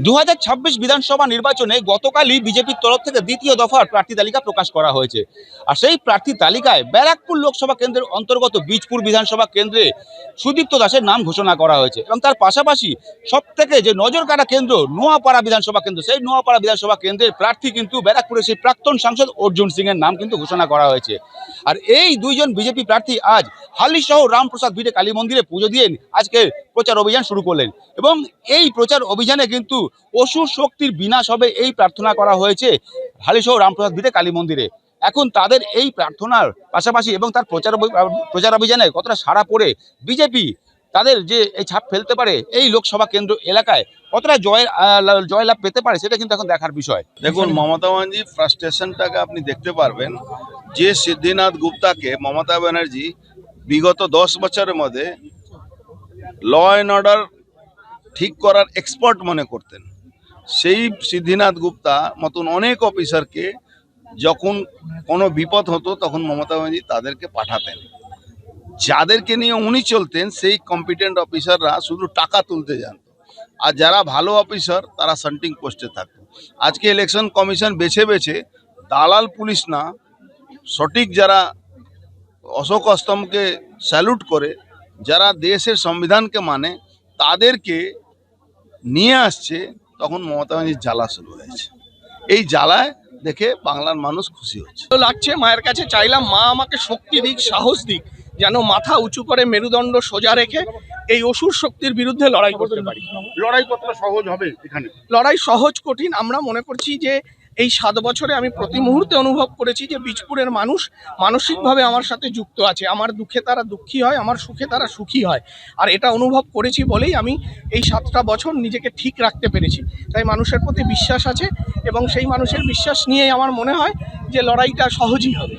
2026 বিধানসভা নির্বাচনে গতকালই বিজেপির তরফ থেকে দ্বিতীয় দফার প্রার্থী তালিকা প্রকাশ করা হয়েছে। আর সেই প্রার্থী তালিকায় ব্যারাকপুর লোকসভা কেন্দ্রের অন্তর্গত বীজপুর বিধানসভা কেন্দ্রে সুদীপ্ত দাসের নাম ঘোষণা করা হয়েছে এবং তার পাশাপাশি সব থেকে যে নজর কাড়া কেন্দ্র নোয়াপাড়া বিধানসভা কেন্দ্র, সেই নোয়াপাড়া বিধানসভা কেন্দ্রের প্রার্থী কিন্তু ব্যারাকপুরের সেই প্রাক্তন সাংসদ অর্জুন সিং এর নাম কিন্তু ঘোষণা করা হয়েছে। আর এই দুইজন বিজেপি প্রার্থী আজ হালিশহর রামপ্রসাদ ভিটে কালী মন্দিরে পুজো দিয়ে আজকে প্রচার অভিযান শুরু করলেন এবং এই প্রচার অভিযানে কিন্তু অসুর শক্তির বিনাশ হবে এই প্রার্থনা করা হয়েছে হালিশহর রামপ্রসাদ ভিটে কালী মন্দিরে। এখন তাদের এই প্রার্থনার পাশাপাশি এবং তার প্রচার অভিযানে কতটা সাড়া পড়ে বিজেপি তাদের যে এই ছাপ ফেলতে পারে এই লোকসভা কেন্দ্র এলাকায়, কতটা জয়লাভ পেতে পারে, সেটা কিন্তু এখন দেখার বিষয়। দেখুন, মমতা ব্যানার্জি ফ্রাস্ট্রেশনটাকে আপনি দেখতে পারবেন যে সিদ্ধিনাথ গুপ্তাকে মমতা ব্যানার্জি বিগত 10 বছরের মধ্যে ল অ্যান্ড অর্ডার ঠিক করার এক্সপার্ট মনে করতেন। সেই সিদ্ধিনাথ গুপ্তা মতন অনেক অফিসারকে যখন কোনো বিপদ হতো তখন মমতা ব্যানার্জি তাদেরকে পাঠাতেন। যাদেরকে নিয়ে উনি চলতেন সেই কম্পিটেন্ট অফিসাররা শুধু টাকা তুলতে জানতো, আর যারা ভালো অফিসার তারা সান্টিং পোস্টে থাকতো। আজকে ইলেকশন কমিশন বেছে বেছে দালাল পুলিশ না, সঠিক যারা অশোক স্তম্ভকে স্যালুট করে, যারা দেশের সংবিধানকে মানে, তাদেরকে নিয়ে আসছে। তখন মমতা ব্যানার্জির জ্বালা শুরু হয়েছে। এই জ্বালায় দেখে বাংলার মানুষ খুশি হচ্ছে। ভালো লাগছে। মায়ের কাছে চাইলাম মা আমাকে শক্তি দিক, সাহস দিক, যেন মাথা উঁচু করে মেরুদণ্ড সোজা রেখে এই অসুর শক্তির বিরুদ্ধে লড়াই করতে পারি। লড়াই কতটা সহজ হবে এখানে? লড়াই সহজ কঠিন আমরা মনে করছি যে এই 7 বছরে আমি প্রতি মুহূর্তে অনুভব করেছি যে বীজপুরের মানুষ মানসিকভাবে আমার সাথে যুক্ত আছে। আমার দুঃখে তারা দুঃখী হয়, আমার সুখে তারা সুখী হয়। আর এটা অনুভব করেছি বলেই আমি এই 7টা বছর নিজেকে ঠিক রাখতে পেরেছি। তাই মানুষের প্রতি বিশ্বাস আছে এবং সেই মানুষের বিশ্বাস নিয়েই আমার মনে হয় যে লড়াইটা সহজই হবে।